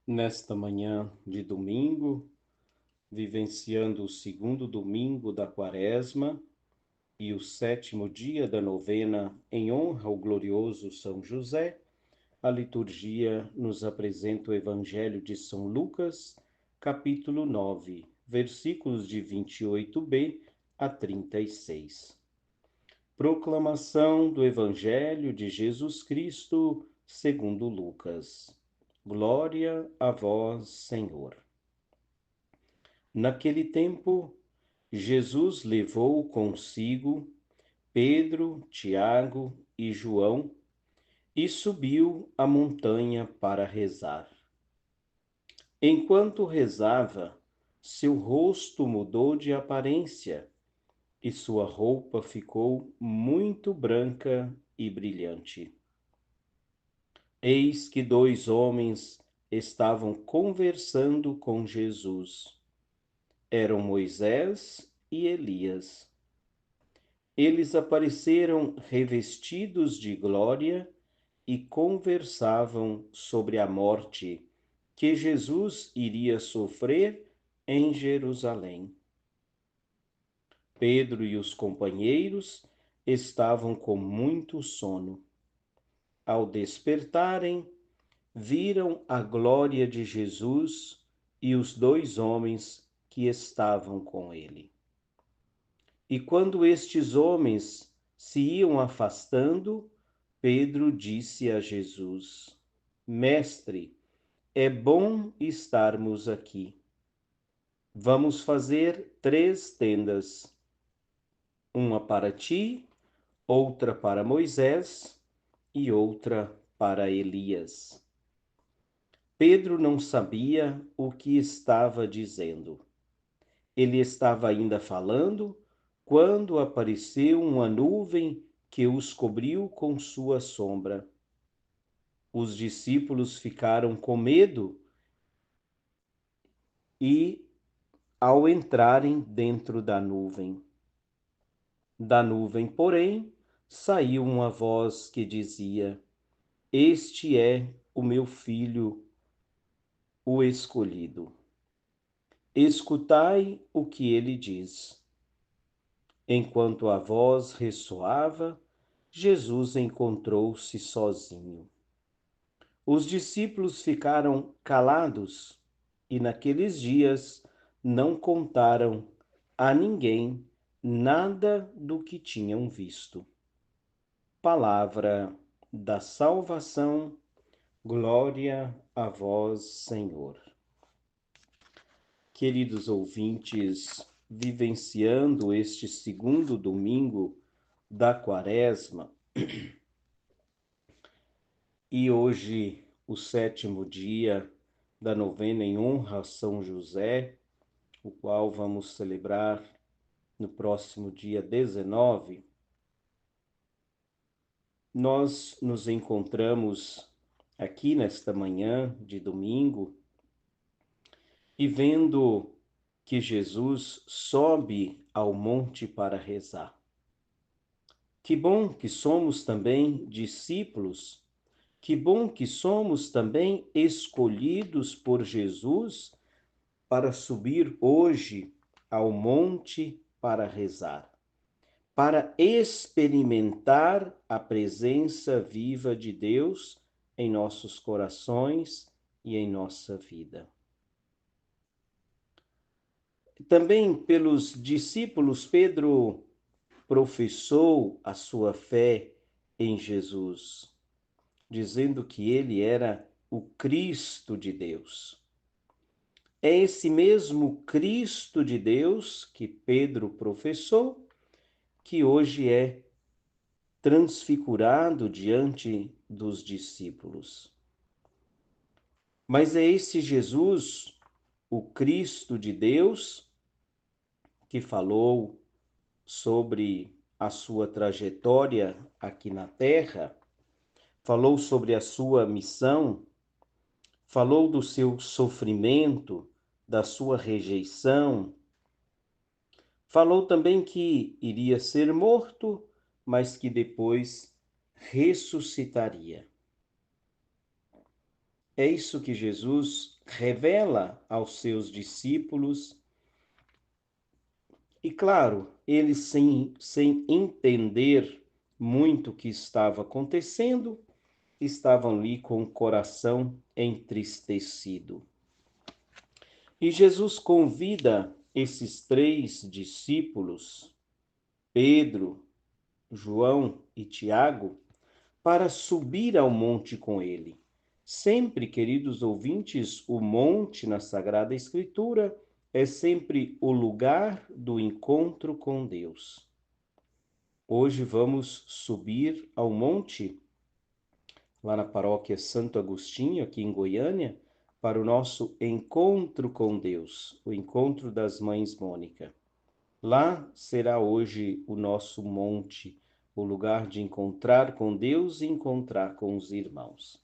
Nesta manhã de domingo, vivenciando o segundo domingo da Quaresma e o sétimo dia da novena em honra ao glorioso São José, a liturgia nos apresenta o Evangelho de São Lucas, capítulo 9, versículos de 28b a 36. Proclamação do Evangelho de Jesus Cristo, segundo Lucas. Glória a vós, Senhor. Naquele tempo, Jesus levou consigo Pedro, Tiago e João e subiu a montanha para rezar. Enquanto rezava, seu rosto mudou de aparência e sua roupa ficou muito branca e brilhante. Eis que dois homens estavam conversando com Jesus. Eram Moisés e Elias. Eles apareceram revestidos de glória e conversavam sobre a morte que Jesus iria sofrer em Jerusalém. Pedro e os companheiros estavam com muito sono. Ao despertarem, viram a glória de Jesus e os dois homens que estavam com ele. E quando estes homens se iam afastando, Pedro disse a Jesus: Mestre, é bom estarmos aqui. Vamos fazer 3 tendas, uma para ti, outra para Moisés e outra para Elias. Pedro não sabia o que estava dizendo. Ele estava ainda falando quando apareceu uma nuvem que os cobriu com sua sombra. Os discípulos ficaram com medo e, ao entrarem dentro da nuvem, porém, saiu uma voz que dizia: Este é o meu filho, o escolhido. Escutai o que ele diz. Enquanto a voz ressoava, Jesus encontrou-se sozinho. Os discípulos ficaram calados e naqueles dias não contaram a ninguém nada do que tinham visto. Palavra da salvação, glória a vós, Senhor. Queridos ouvintes, vivenciando este segundo domingo da Quaresma e hoje o sétimo dia da novena em honra a São José, o qual vamos celebrar no próximo dia 19, nós nos encontramos aqui nesta manhã de domingo e vendo que Jesus sobe ao monte para rezar. Que bom que somos também discípulos, que bom que somos também escolhidos por Jesus para subir hoje ao monte para rezar, para experimentar a presença viva de Deus em nossos corações e em nossa vida. Também pelos discípulos, Pedro professou a sua fé em Jesus, dizendo que ele era o Cristo de Deus. É esse mesmo Cristo de Deus que Pedro professou, que hoje é transfigurado diante dos discípulos. Mas é esse Jesus, o Cristo de Deus, que falou sobre a sua trajetória aqui na Terra, falou sobre a sua missão, falou do seu sofrimento, da sua rejeição, falou também que iria ser morto, mas que depois ressuscitaria. É isso que Jesus revela aos seus discípulos. E claro, eles sem entender muito o que estava acontecendo, estavam ali com o coração entristecido. E Jesus convida esses 3 discípulos, Pedro, João e Tiago, para subir ao monte com ele. Sempre, queridos ouvintes, o monte na Sagrada Escritura é sempre o lugar do encontro com Deus. Hoje vamos subir ao monte, lá na paróquia Santo Agostinho, aqui em Goiânia, para o nosso encontro com Deus, o encontro das Mães Mônica. Lá será hoje o nosso monte, o lugar de encontrar com Deus e encontrar com os irmãos.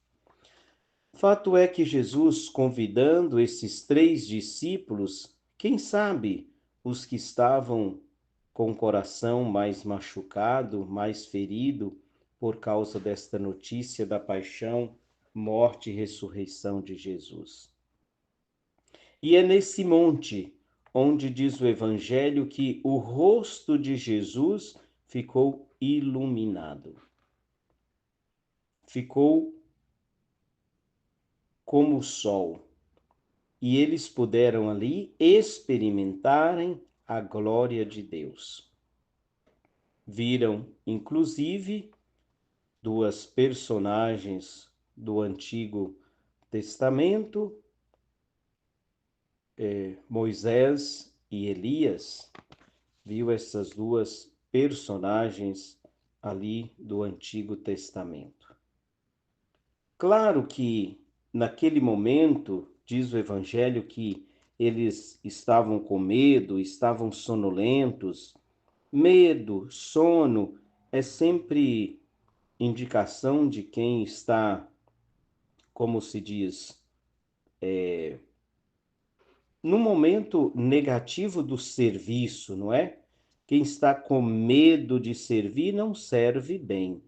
Fato é que Jesus, convidando esses 3 discípulos, quem sabe os que estavam com o coração mais machucado, mais ferido, por causa desta notícia da paixão, morte e ressurreição de Jesus. E é nesse monte onde diz o Evangelho que o rosto de Jesus ficou iluminado. Ficou como o sol. E eles puderam ali experimentarem a glória de Deus. Viram, inclusive, 2 personagens do Antigo Testamento, Moisés e Elias. Viu essas 2 personagens ali do Antigo Testamento. Claro que naquele momento, diz o Evangelho, que eles estavam com medo, estavam sonolentos. Medo, sono é sempre indicação de quem está, como se diz, no momento negativo do serviço, não é? Quem está com medo de servir não serve bem.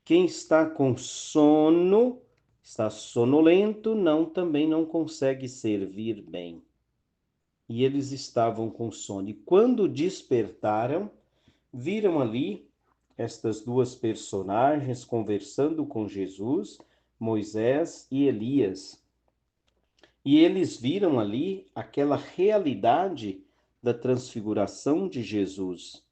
Quem está com sono, está sonolento, também não consegue servir bem. E eles estavam com sono. E quando despertaram, viram ali estas 2 personagens conversando com Jesus, Moisés e Elias. E eles viram ali aquela realidade da transfiguração de Jesus.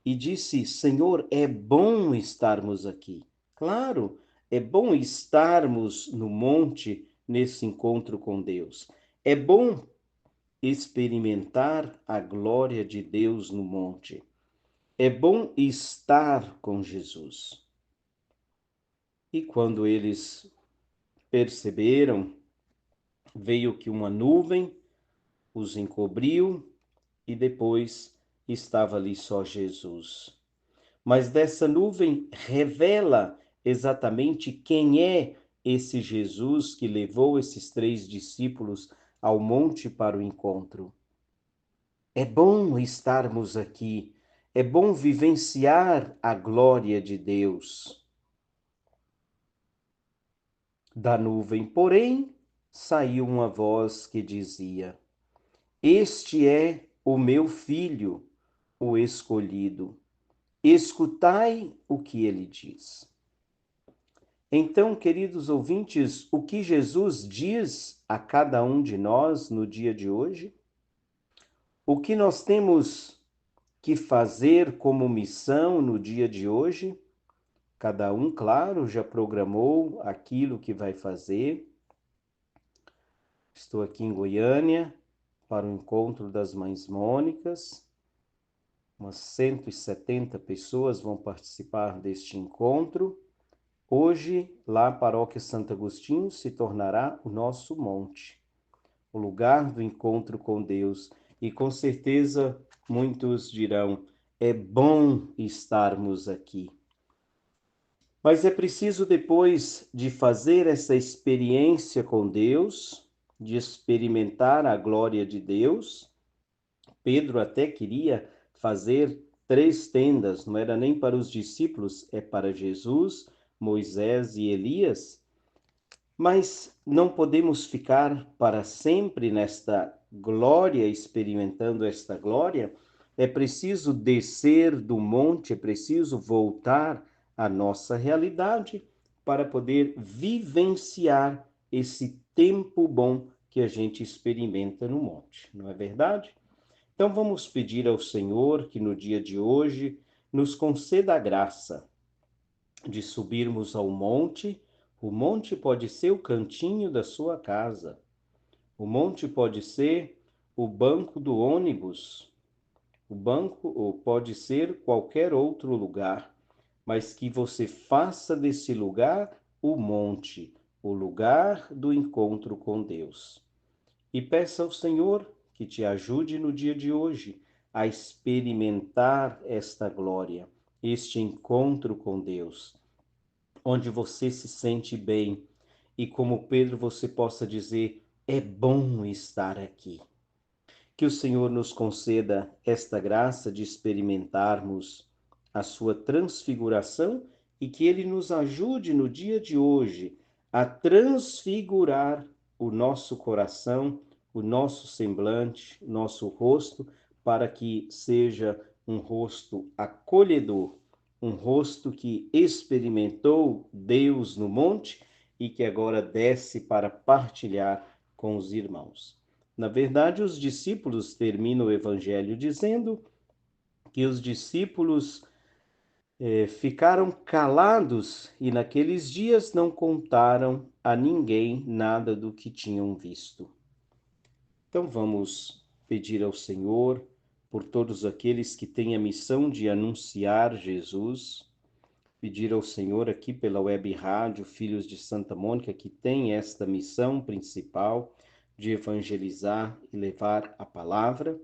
E disse: Senhor, é bom estarmos aqui. Claro, é bom estarmos no monte nesse encontro com Deus. É bom experimentar a glória de Deus no monte. É bom estar com Jesus. E quando eles perceberam, veio que uma nuvem os encobriu e depois estava ali só Jesus. Mas dessa nuvem revela exatamente quem é esse Jesus que levou esses 3 discípulos ao monte para o encontro. É bom estarmos aqui, é bom vivenciar a glória de Deus. Da nuvem, porém, saiu uma voz que dizia: Este é o meu filho, o escolhido. Escutai o que ele diz. Então, queridos ouvintes, o que Jesus diz a cada um de nós no dia de hoje? O que nós temos que fazer como missão no dia de hoje? Cada um, claro, já programou aquilo que vai fazer. Estou aqui em Goiânia para o encontro das Mães Mônicas. Umas 170 pessoas vão participar deste encontro. Hoje, lá a Paróquia Santo Agostinho se tornará o nosso monte, o lugar do encontro com Deus. E com certeza muitos dirão: é bom estarmos aqui. Mas é preciso, depois de fazer essa experiência com Deus, de experimentar a glória de Deus, Pedro até queria fazer 3 tendas, não era nem para os discípulos, é para Jesus, Moisés e Elias. Mas não podemos ficar para sempre nesta glória, experimentando esta glória. É preciso descer do monte, é preciso voltar à nossa realidade para poder vivenciar esse tempo bom que a gente experimenta no monte, não é verdade? Então vamos pedir ao Senhor que no dia de hoje nos conceda a graça de subirmos ao monte. O monte pode ser o cantinho da sua casa. O monte pode ser o banco do ônibus. O banco ou pode ser qualquer outro lugar, mas que você faça desse lugar o monte, o lugar do encontro com Deus. E peça ao Senhor que te ajude no dia de hoje a experimentar esta glória, este encontro com Deus, onde você se sente bem e, como Pedro, você possa dizer: é bom estar aqui. Que o Senhor nos conceda esta graça de experimentarmos a sua transfiguração e que Ele nos ajude no dia de hoje a transfigurar o nosso coração, o nosso semblante, o nosso rosto, para que seja um rosto acolhedor, um rosto que experimentou Deus no monte e que agora desce para partilhar com os irmãos. Na verdade, os discípulos terminam o evangelho dizendo que os discípulos ficaram calados e naqueles dias não contaram a ninguém nada do que tinham visto. Então vamos pedir ao Senhor por todos aqueles que têm a missão de anunciar Jesus, pedir ao Senhor aqui pela Web Rádio Filhos de Santa Mônica, que tem esta missão principal de evangelizar e levar a palavra,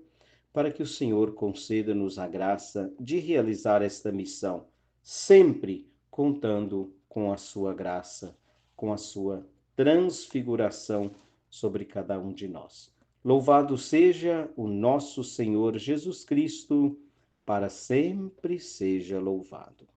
para que o Senhor conceda-nos a graça de realizar esta missão, sempre contando com a sua graça, com a sua transfiguração sobre cada um de nós. Louvado seja o nosso Senhor Jesus Cristo, para sempre seja louvado.